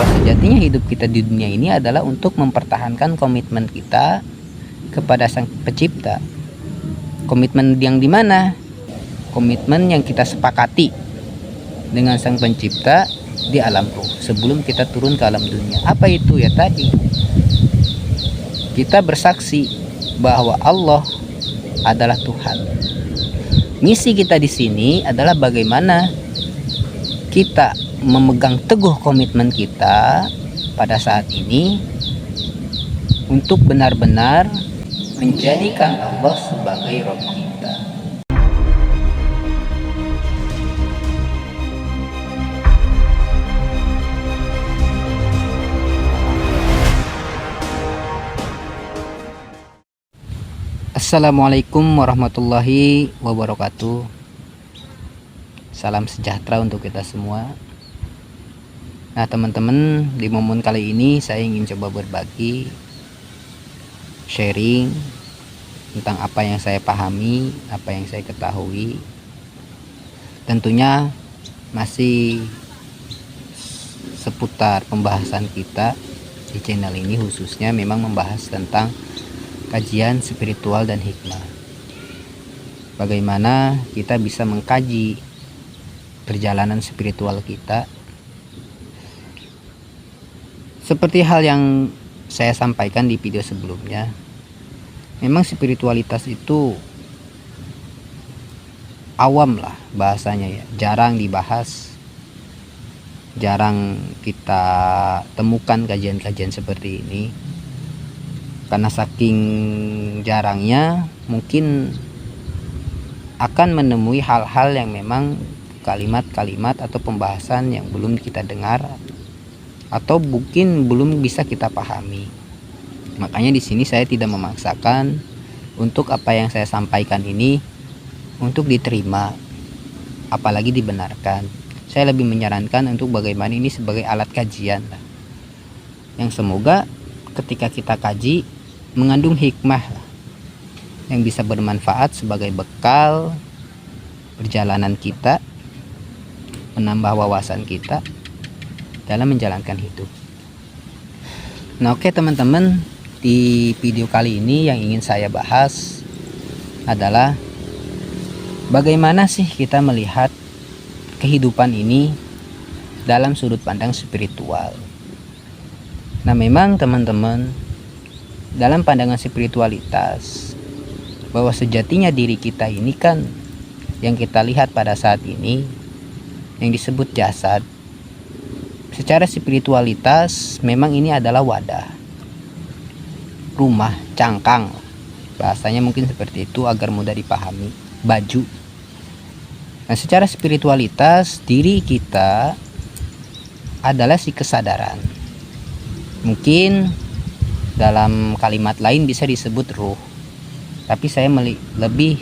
bahwa sejatinya hidup kita di dunia ini adalah untuk mempertahankan komitmen kita kepada Sang Pencipta. Komitmen yang dimana? Komitmen yang kita sepakati dengan Sang Pencipta di alam ruh sebelum kita turun ke alam dunia. Apa itu ya tadi? Kita bersaksi bahwa Allah adalah Tuhan. Misi kita di sini adalah bagaimana kita memegang teguh komitmen kita pada saat ini untuk benar-benar menjadikan Allah sebagai Rabb kita. Assalamualaikum warahmatullahi wabarakatuh. Salam sejahtera untuk kita semua. Nah teman-teman, di momen kali ini saya ingin coba berbagi, sharing tentang apa yang saya pahami, apa yang saya ketahui. Tentunya masih seputar pembahasan kita di channel ini, khususnya memang membahas tentang kajian spiritual dan hikmah. Bagaimana kita bisa mengkaji perjalanan spiritual kita. Seperti hal yang saya sampaikan di video sebelumnya, memang spiritualitas itu awam lah bahasanya ya, jarang dibahas, jarang kita temukan kajian-kajian seperti ini. Karena saking jarangnya, mungkin akan menemui hal-hal yang memang kalimat-kalimat atau pembahasan yang belum kita dengar atau mungkin belum bisa kita pahami. Makanya di sini saya tidak memaksakan untuk apa yang saya sampaikan ini untuk diterima, apalagi dibenarkan. Saya lebih menyarankan untuk bagaimana ini sebagai alat kajian yang semoga ketika kita kaji mengandung hikmah yang bisa bermanfaat sebagai bekal perjalanan kita, menambah wawasan kita dalam menjalankan hidup. Nah oke teman-teman, di video kali ini yang ingin saya bahas adalah bagaimana sih kita melihat kehidupan ini dalam sudut pandang spiritual. Nah memang teman-teman, dalam pandangan spiritualitas, bahwa sejatinya diri kita ini kan yang kita lihat pada saat ini yang disebut jasad. Secara spiritualitas memang ini adalah wadah, rumah, cangkang, bahasanya mungkin seperti itu agar mudah dipahami, baju. Nah secara spiritualitas diri kita adalah si kesadaran. Mungkin dalam kalimat lain bisa disebut ruh, tapi saya lebih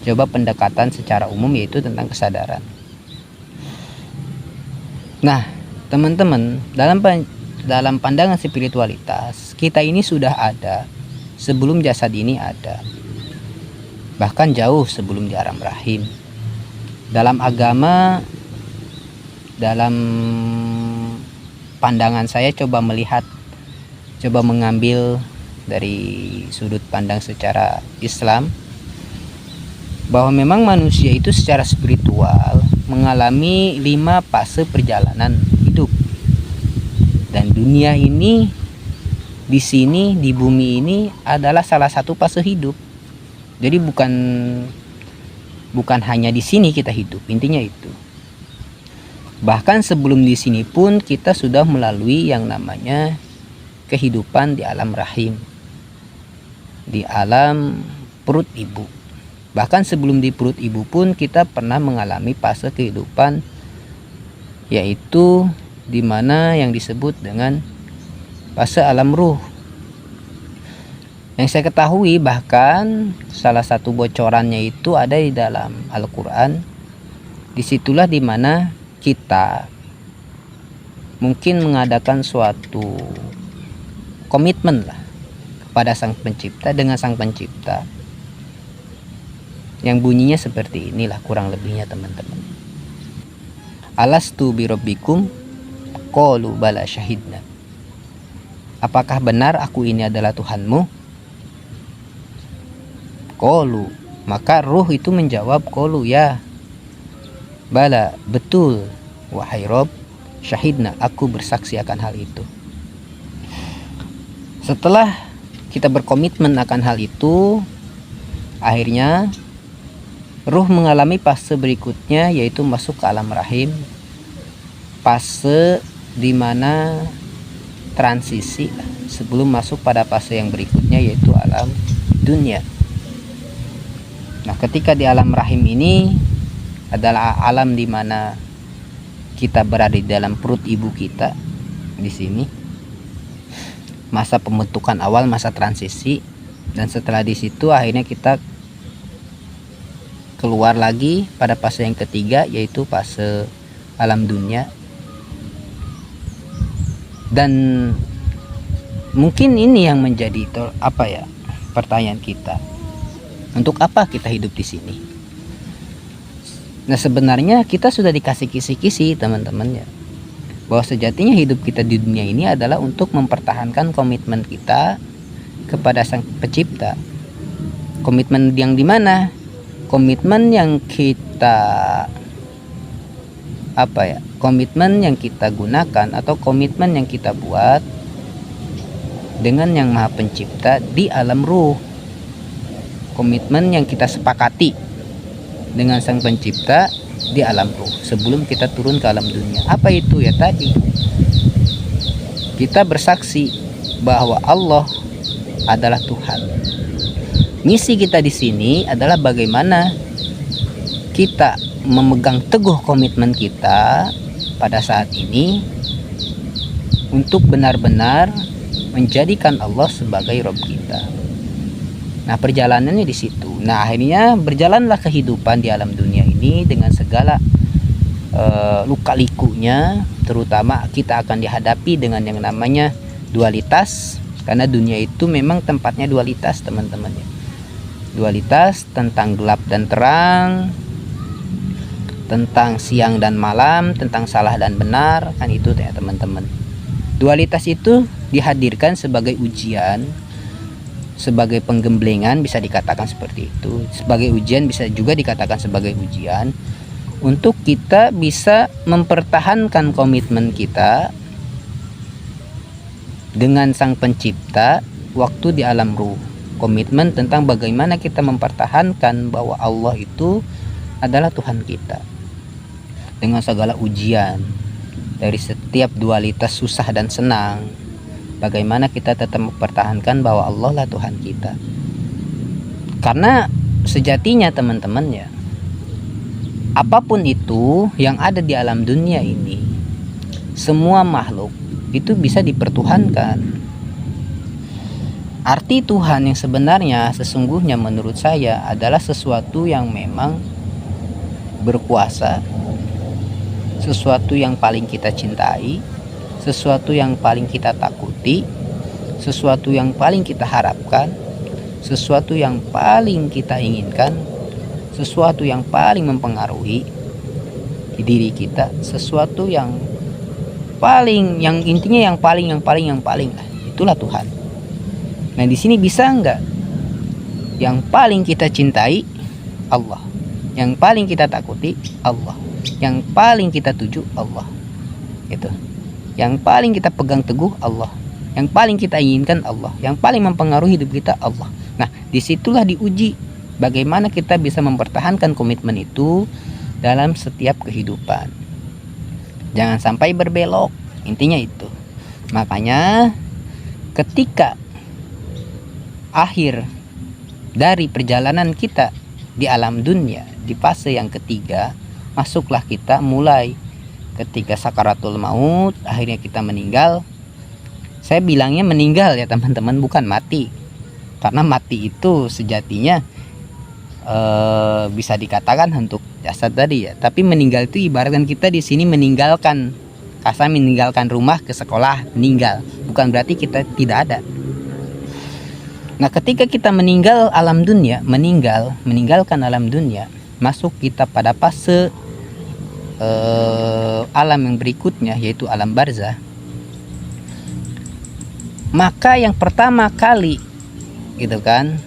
coba pendekatan secara umum yaitu tentang kesadaran. Nah teman-teman, dalam pandangan spiritualitas kita ini sudah ada sebelum jasad ini ada, bahkan jauh sebelum di alam rahim. Dalam agama, dalam pandangan saya coba mengambil dari sudut pandang secara Islam, bahwa memang manusia itu secara spiritual mengalami 5 fase perjalanan hidup. Dan dunia ini, di sini, di bumi ini adalah salah satu fase hidup. Jadi bukan hanya di sini kita hidup, intinya itu. Bahkan sebelum di sini pun kita sudah melalui yang namanya kehidupan di alam rahim, di alam perut ibu. Bahkan sebelum di perut ibu pun kita pernah mengalami fase kehidupan, yaitu dimana yang disebut dengan fase alam ruh. Yang saya ketahui, bahkan salah satu bocorannya itu ada di dalam Al-Quran. Disitulah dimana kita mungkin mengadakan suatu komitmen lah kepada Sang Pencipta, dengan Sang Pencipta, yang bunyinya seperti inilah kurang lebihnya teman-teman. Alastu birabbikum, Qalu bala syahidna. Apakah benar aku ini adalah Tuhanmu? Qalu, maka ruh itu menjawab, qalu ya. Bala, betul wahai Rob, syahidna, aku bersaksi akan hal itu. Setelah kita berkomitmen akan hal itu, akhirnya ruh mengalami fase berikutnya, yaitu masuk ke alam rahim. Fase dimana transisi sebelum masuk pada fase yang berikutnya, yaitu alam dunia. Nah, ketika di alam rahim ini adalah alam dimana kita berada di dalam perut ibu kita. Di sini masa pembentukan awal, masa transisi, dan setelah di situ akhirnya kita keluar lagi pada fase yang ketiga, yaitu fase alam dunia. Dan mungkin ini yang menjadi pertanyaan kita, untuk apa kita hidup di sini? Nah, sebenarnya kita sudah dikasih kisi-kisi teman-teman ya, bahwa sejatinya hidup kita di dunia ini adalah untuk mempertahankan komitmen kita kepada Sang Pencipta. Komitmen yang dimana? Komitmen yang kita komitmen yang kita gunakan atau komitmen yang kita buat dengan Yang Maha Pencipta di alam ruh. Komitmen yang kita sepakati dengan Sang Pencipta di alam ruh sebelum kita turun ke alam dunia. Apa itu ya tadi? Kita bersaksi bahwa Allah adalah Tuhan. Misi kita di sini adalah bagaimana kita memegang teguh komitmen kita pada saat ini untuk benar-benar menjadikan Allah sebagai Rob kita. Nah, perjalanannya di situ. Nah, akhirnya berjalanlah kehidupan di alam dunia ini dengan segala luka-likunya, terutama kita akan dihadapi dengan yang namanya dualitas, karena dunia itu memang tempatnya dualitas teman-teman ya. Dualitas tentang gelap dan terang, tentang siang dan malam, tentang salah dan benar, kan itu ya teman-teman. Dualitas itu dihadirkan sebagai ujian, sebagai penggemblengan, bisa dikatakan seperti itu. Sebagai ujian, bisa juga dikatakan sebagai ujian untuk kita bisa mempertahankan komitmen kita dengan Sang Pencipta waktu di alam ruh. Komitmen tentang bagaimana kita mempertahankan bahwa Allah itu adalah Tuhan kita dengan segala ujian, dari setiap dualitas susah dan senang. Bagaimana kita tetap mempertahankan bahwa Allah lah Tuhan kita. Karena sejatinya teman-teman ya, apapun itu yang ada di alam dunia ini, semua makhluk itu bisa dipertuhankan. Arti Tuhan yang sebenarnya sesungguhnya menurut saya adalah sesuatu yang memang berkuasa, sesuatu yang paling kita cintai, sesuatu yang paling kita takuti, sesuatu yang paling kita harapkan, sesuatu yang paling kita inginkan, sesuatu yang paling mempengaruhi diri kita, sesuatu yang paling, yang intinya yang paling lah, itulah Tuhan. Nah, di sini bisa enggak yang paling kita cintai Allah, yang paling kita takuti Allah, yang paling kita tuju Allah, itu yang paling kita pegang teguh Allah, yang paling kita inginkan Allah, yang paling mempengaruhi hidup kita Allah. Nah, disitulah diuji bagaimana kita bisa mempertahankan komitmen itu dalam setiap kehidupan. Jangan sampai berbelok, intinya itu. Makanya ketika akhir dari perjalanan kita di alam dunia, di fase yang ketiga, masuklah kita mulai ketika sakaratul maut, akhirnya kita meninggal. Saya bilangnya meninggal ya teman-teman, bukan mati, karena mati itu sejatinya bisa dikatakan untuk jasad tadi ya. Tapi meninggal itu ibaratkan kita di sini meninggalkan kasar, meninggalkan rumah ke sekolah, meninggal, bukan berarti kita tidak ada. Nah, ketika kita meninggal alam dunia, meninggalkan alam dunia, masuk kita pada fase alam yang berikutnya, yaitu alam barzah, maka yang pertama kali gitu kan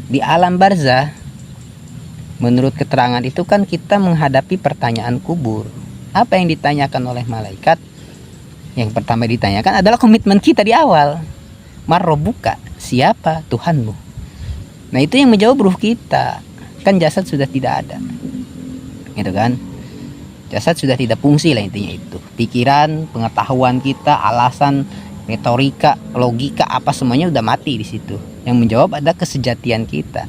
di alam barzah, menurut keterangan itu kan kita menghadapi pertanyaan kubur. Apa yang ditanyakan oleh malaikat? Yang pertama ditanyakan adalah komitmen kita di awal. Marrobuka, siapa Tuhanmu? Nah itu yang menjawab ruh kita. Kan jasad sudah tidak ada, gitu kan? Jasad sudah tidak fungsi lah intinya itu. Pikiran, pengetahuan kita, alasan, retorika, logika, apa semuanya udah mati di situ. Yang menjawab ada kesejatian kita.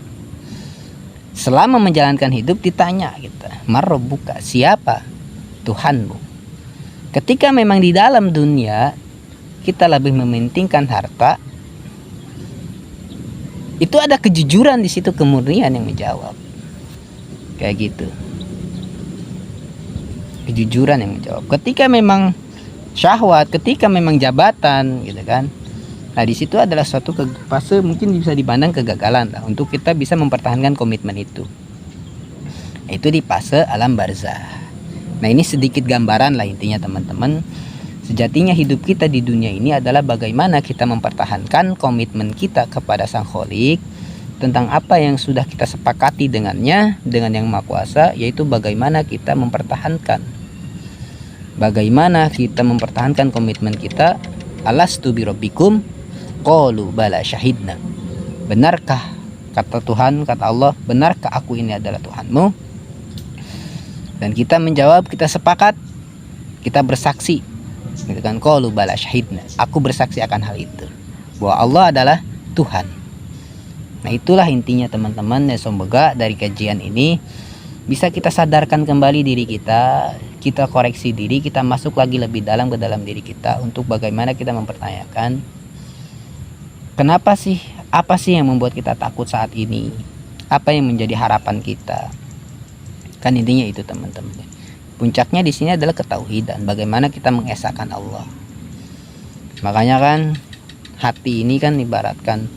Selama menjalankan hidup ditanya kita, Marrobuka, siapa Tuhanmu? Ketika memang di dalam dunia kita lebih mementingkan harta, itu ada kejujuran di situ, kemurnian yang menjawab. Kayak gitu. Kejujuran yang menjawab. Ketika memang syahwat, ketika memang jabatan, gitu kan. Nah, di situ adalah suatu fase mungkin bisa dipandang kegagalan lah untuk kita bisa mempertahankan komitmen itu. Itu di fase alam barzah. Nah, ini sedikit gambaran lah intinya teman-teman. Sejatinya hidup kita di dunia ini adalah bagaimana kita mempertahankan komitmen kita kepada Sang Kholik tentang apa yang sudah kita sepakati dengannya, dengan Yang Maha Kuasa, yaitu bagaimana kita mempertahankan. Bagaimana kita mempertahankan komitmen kita. Alastu birabbikum? Qalu bala syahidna. Benarkah, kata Tuhan, kata Allah, benarkah aku ini adalah Tuhanmu? Dan kita menjawab, kita sepakat, kita bersaksi, gitu kan? Qalu bala syahidna, aku bersaksi akan hal itu, bahwa Allah adalah Tuhan. Nah itulah intinya teman-teman. Ya, semoga dari kajian ini bisa kita sadarkan kembali diri kita, kita koreksi diri, kita masuk lagi lebih dalam ke dalam diri kita untuk bagaimana kita mempertanyakan kenapa sih, apa sih yang membuat kita takut saat ini, apa yang menjadi harapan kita. Kan intinya itu teman-teman. Puncaknya di sini adalah ketauhidan, bagaimana kita mengesahkan Allah. Makanya kan hati ini kan ibaratkan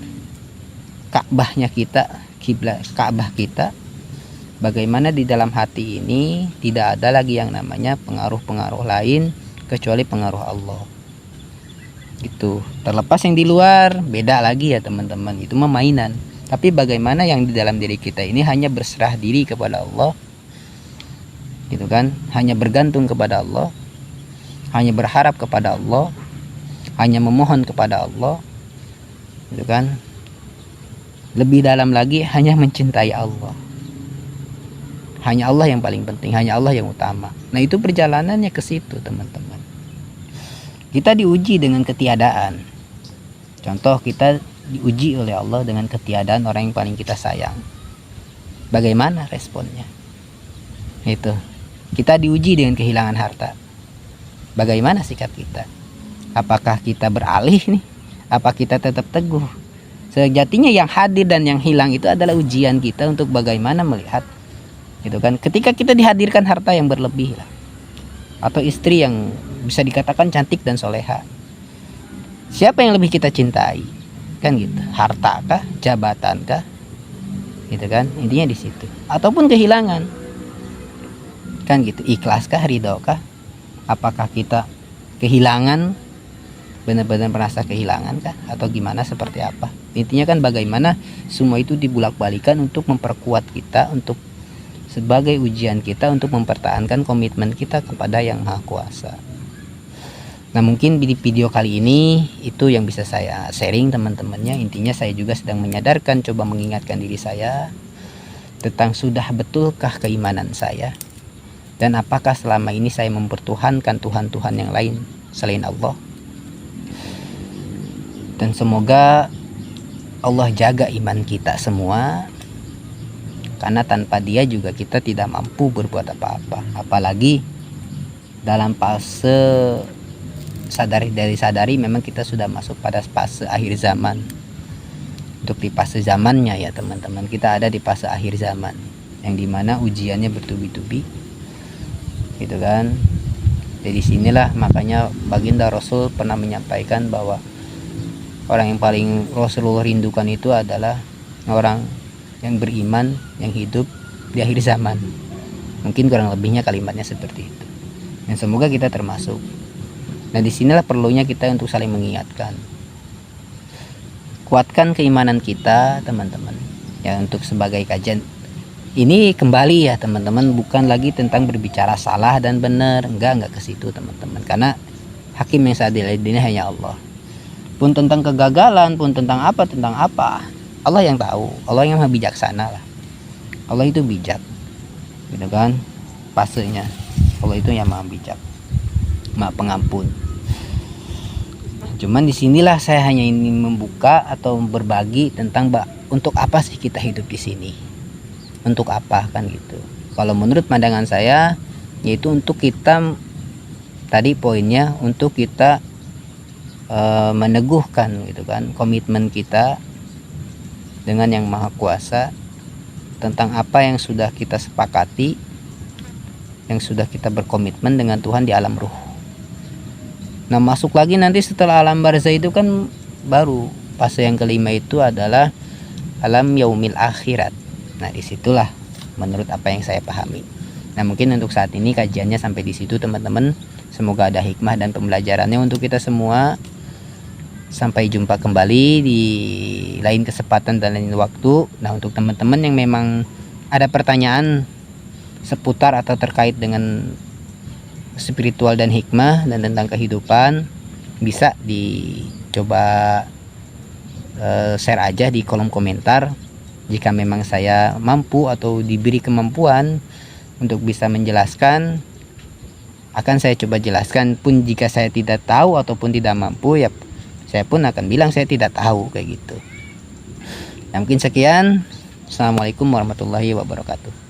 Ka'bahnya kita, kiblat Ka'bah kita. Bagaimana di dalam hati ini tidak ada lagi yang namanya pengaruh-pengaruh lain kecuali pengaruh Allah. Itu terlepas yang di luar beda lagi ya teman-teman, itu mah mainan. Tapi bagaimana yang di dalam diri kita ini hanya berserah diri kepada Allah, gitu kan, hanya bergantung kepada Allah, hanya berharap kepada Allah, hanya memohon kepada Allah, gitu kan. Lebih dalam lagi hanya mencintai Allah. Hanya Allah yang paling penting, hanya Allah yang utama. Nah itu perjalanannya ke situ teman-teman. Kita diuji dengan ketiadaan. Contoh, kita diuji oleh Allah dengan ketiadaan orang yang paling kita sayang. Bagaimana responnya? Itu. Kita diuji dengan kehilangan harta. Bagaimana sikap kita? Apakah kita beralih nih? Apa kita tetap teguh? Sejatinya yang hadir dan yang hilang itu adalah ujian kita untuk bagaimana melihat, gitu kan. Ketika kita dihadirkan harta yang berlebih lah, atau istri yang bisa dikatakan cantik dan soleha, siapa yang lebih kita cintai? Kan gitu. Harta kah, jabatan kah? Gitu kan. Intinya di situ. Ataupun kehilangan. Kan gitu. Ikhlas kah, ridho kah? Apakah kita kehilangan, benar-benar merasa kehilangan kah, atau gimana, seperti apa? Intinya kan bagaimana semua itu dibulak-balikan untuk memperkuat kita, untuk sebagai ujian kita untuk mempertahankan komitmen kita kepada Yang Maha Kuasa. Nah mungkin di video kali ini itu yang bisa saya sharing teman-temannya. Intinya saya juga sedang menyadarkan, coba mengingatkan diri saya tentang sudah betulkah keimanan saya, dan apakah selama ini saya mempertuhankan Tuhan-Tuhan yang lain selain Allah. Dan semoga Allah jaga iman kita semua, karena tanpa Dia juga kita tidak mampu berbuat apa-apa. Apalagi dalam fase sadari memang kita sudah masuk pada fase akhir zaman. Untuk di fase zamannya ya teman-teman, kita ada di fase akhir zaman yang dimana ujiannya bertubi-tubi, gitu kan. Jadi sinilah makanya baginda Rasul pernah menyampaikan bahwa orang yang paling Rasulullah rindukan itu adalah orang yang beriman, yang hidup di akhir zaman. Mungkin kurang lebihnya kalimatnya seperti itu. Dan semoga kita termasuk. Nah disinilah perlunya kita untuk saling mengingatkan. Kuatkan keimanan kita teman-teman. Ya untuk sebagai kajian ini kembali ya teman-teman, bukan lagi tentang berbicara salah dan benar, enggak ke situ teman-teman. Karena hakim yang seadil ini hanya Allah. Pun tentang kegagalan, pun tentang apa, Allah yang tahu, Allah yang maha bijaksana lah. Allah itu bijak, gitu kan? Pasenya Allah itu yang maha bijak, maha pengampun. Cuman disinilah saya hanya ingin membuka atau berbagi tentang untuk apa sih kita hidup di sini, untuk apa kan gitu. Kalau menurut pandangan saya, yaitu untuk kita, tadi poinnya, untuk kita meneguhkan gitu kan komitmen kita dengan yang maha kuasa tentang apa yang sudah kita sepakati, yang sudah kita berkomitmen dengan Tuhan di alam ruh. Nah masuk lagi nanti setelah alam barzah itu kan baru fase yang kelima, itu adalah alam yaumil akhirat. Nah disitulah menurut apa yang saya pahami. Nah mungkin untuk saat ini kajiannya sampai di situ teman-teman. Semoga ada hikmah dan pembelajarannya untuk kita semua. Sampai jumpa kembali di lain kesempatan dan lain waktu. Nah untuk teman-teman yang memang ada pertanyaan seputar atau terkait dengan spiritual dan hikmah dan tentang kehidupan, bisa dicoba share aja di kolom komentar. Jika memang saya mampu atau diberi kemampuan untuk bisa menjelaskan, akan saya coba jelaskan. Pun jika saya tidak tahu ataupun tidak mampu, ya saya pun akan bilang saya tidak tahu, kayak gitu. Nah, mungkin sekian. Assalamualaikum warahmatullahi wabarakatuh.